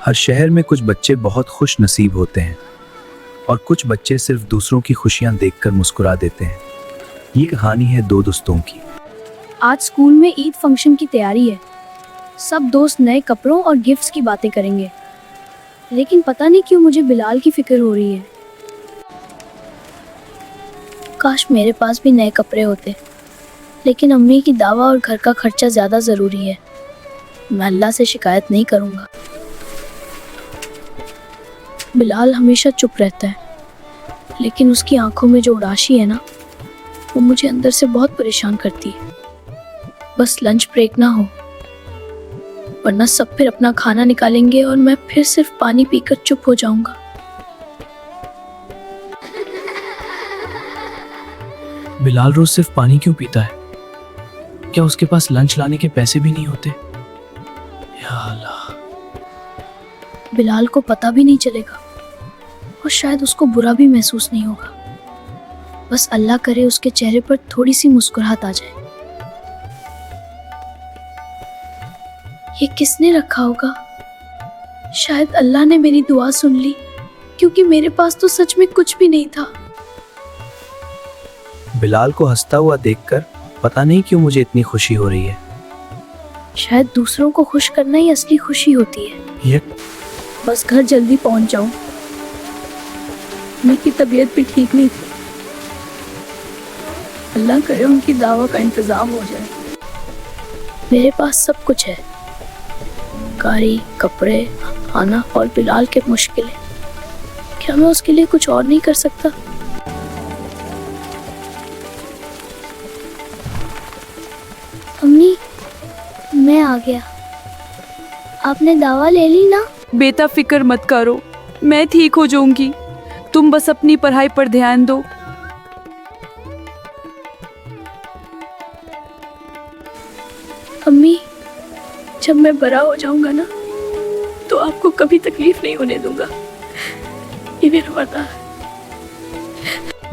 हर शहर में कुछ बच्चे बहुत खुश नसीब होते हैं और कुछ बच्चे सिर्फ दूसरों की खुशियां देखकर मुस्कुरा देते हैं। ये कहानी है दो दोस्तों की। आज स्कूल में ईद फंक्शन की तैयारी है। सब दोस्त नए कपड़ों और गिफ्ट्स की बातें करेंगे, लेकिन पता नहीं क्यों मुझे बिलाल की फिक्र हो रही है। काश मेरे पास भी नए कपड़े होते, लेकिन अम्मी की दावा और घर का खर्चा ज़्यादा ज़रूरी है। मैं अल्लाह से शिकायत नहीं करूँगा। बिलाल हमेशा चुप रहता है, लेकिन उसकी आंखों में जो उदासी है ना, वो मुझे अंदर से बहुत परेशान करती है। बस लंच ब्रेक ना हो, वरना सब फिर अपना खाना निकालेंगे और मैं फिर सिर्फ पानी पीकर चुप हो जाऊंगा। बिलाल रोज सिर्फ पानी क्यों पीता है? क्या उसके पास लंच लाने के पैसे भी नहीं होते? या अल्लाह। बिलाल को पता भी नहीं चलेगा और शायद उसको बुरा भी महसूस नहीं होगा। बस अल्लाह करे उसके चेहरे पर थोड़ी सी मुस्कुराहट आ जाए। ये किसने रखा होगा? शायद अल्लाह ने मेरी दुआ सुन ली, क्योंकि मेरे पास तो सच में कुछ भी नहीं था। बिलाल को हंसता हुआ देखकर पता नहीं क्यों मुझे इतनी खुशी हो रही है। शायद दूसरों को खुश करना ही असली खुशी होती है। ये बस घर जल्दी पहुंच जाऊं। मेरी तबीयत भी ठीक नहीं थी। अल्लाह करे उनकी दावा का इंतजाम हो जाए। मेरे पास सब कुछ है, गाड़ी, कपड़े, खाना और बिलाल के मुश्किलें। क्या मैं उसके लिए कुछ और नहीं कर सकता? अम्मी, मैं आ गया। आपने दवा ले ली ना? बेटा फिक्र मत करो, मैं ठीक हो जाऊंगी। तुम बस अपनी पढ़ाई पर ध्यान दो। अम्मी, जब मैं बड़ा हो जाऊंगा ना, तो आपको कभी तकलीफ नहीं होने दूंगा। ये मेरा वादा है।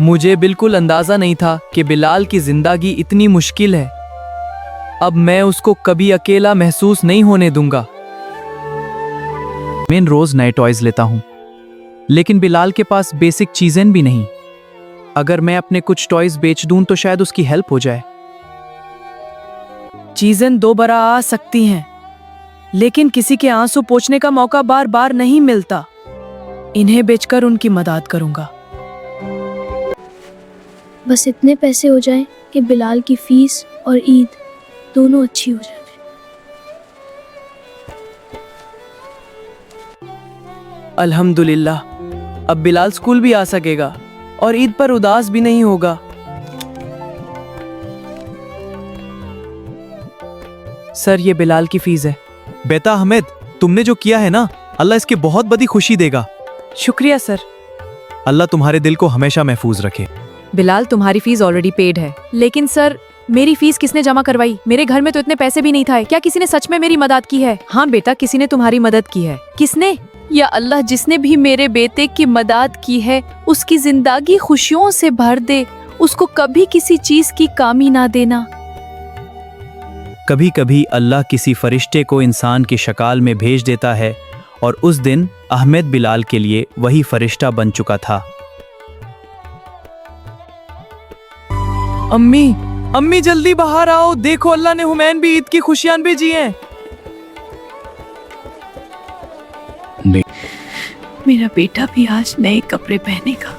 मुझे बिल्कुल अंदाजा नहीं था कि बिलाल की जिंदगी इतनी मुश्किल है। अब मैं उसको कभी अकेला महसूस नहीं होने दूंगा। मैं रोज नए टॉयज लेता हूं, लेकिन बिलाल के पास बेसिक चीजें भी नहीं। अगर मैं अपने कुछ टॉयज बेच दूं तो शायद उसकी हेल्प हो जाए। चीजें दोबारा आ सकती हैं, लेकिन किसी के आंसू पोंछने का मौका बार बार नहीं मिलता। इन्हें बेचकर उनकी मदद करूंगा। बस इतने पैसे हो जाएं कि बिलाल की फीस और ईद दोनों अच्छी हो जाए। अल्हम्दुलिल्लाह, अब बिलाल स्कूल भी आ सकेगा और ईद पर उदास भी नहीं होगा। सर, ये बिलाल की फीस है। बेटा अहमद, तुमने जो किया है ना, अल्लाह इसकी बहुत बड़ी खुशी देगा। शुक्रिया सर। अल्लाह तुम्हारे दिल को हमेशा महफूज रखे। बिलाल, तुम्हारी फीस ऑलरेडी पेड है। लेकिन सर, मेरी फीस किसने जमा करवाई? मेरे घर में तो इतने पैसे भी नहीं था। क्या किसी ने सच में मेरी मदद की है? हाँ बेटा, किसी ने तुम्हारी मदद की है। किसने? या अल्लाह, जिसने भी मेरे बेटे की मदद की है, उसकी जिंदगी खुशियों से भर दे। उसको कभी किसी चीज की कमी ना देना। कभी कभी अल्लाह किसी फरिश्ते को इंसान की शक्ल में भेज देता है, और उस दिन अहमद बिलाल के लिए वही फरिश्ता बन चुका था। अम्मी, अम्मी जल्दी बाहर आओ। देखो, अल्लाह ने हुमैन भी ईद की खुशियां भेजी हैं। मेरा बेटा भी आज नए कपड़े पहनेगा।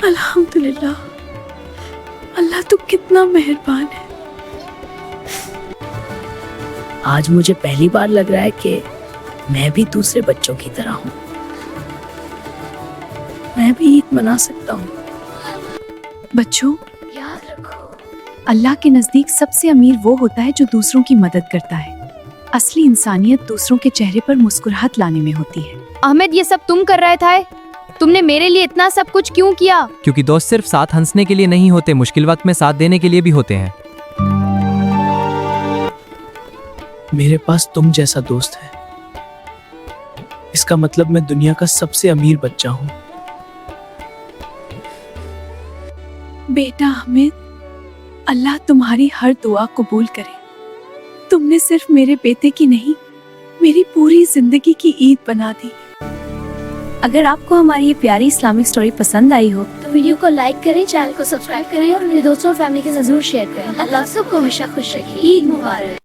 अल्हम्दुलिल्लाह। अल्लाह तू कितना मेहरबान है। आज मुझे पहली बार लग रहा है कि मैं भी दूसरे बच्चों की तरह हूँ। मैं भी ईद मना सकता हूँ। बच्चों, याद रखो, अल्लाह के नजदीक सबसे अमीर वो होता है जो दूसरों की मदद करता है। असली इंसानियत दूसरों के चेहरे पर मुस्कुराहट लाने में होती है। अहमद, ये सब तुम कर रहे थे? तुमने मेरे लिए इतना सब कुछ क्यों किया? क्योंकि दोस्त सिर्फ साथ हंसने के लिए नहीं होते, मुश्किल वक्त में साथ देने के लिए भी होते हैं। मेरे पास तुम जैसा दोस्त है, इसका मतलब मैं दुनिया का सबसे अमीर बच्चा हूँ। बेटा अहमद, अल्लाह तुम्हारी हर दुआ कबूल करे। तुमने सिर्फ मेरे बेटे की नहीं, मेरी पूरी जिंदगी की ईद बना दी। अगर आपको हमारी ये प्यारी इस्लामिक स्टोरी पसंद आई हो तो वीडियो को लाइक करें, चैनल को सब्सक्राइब करें और मेरे दोस्तों और फैमिली के साथ जरूर शेयर करें। अल्लाह सबको हमेशा खुश रखे। ईद मुबारक।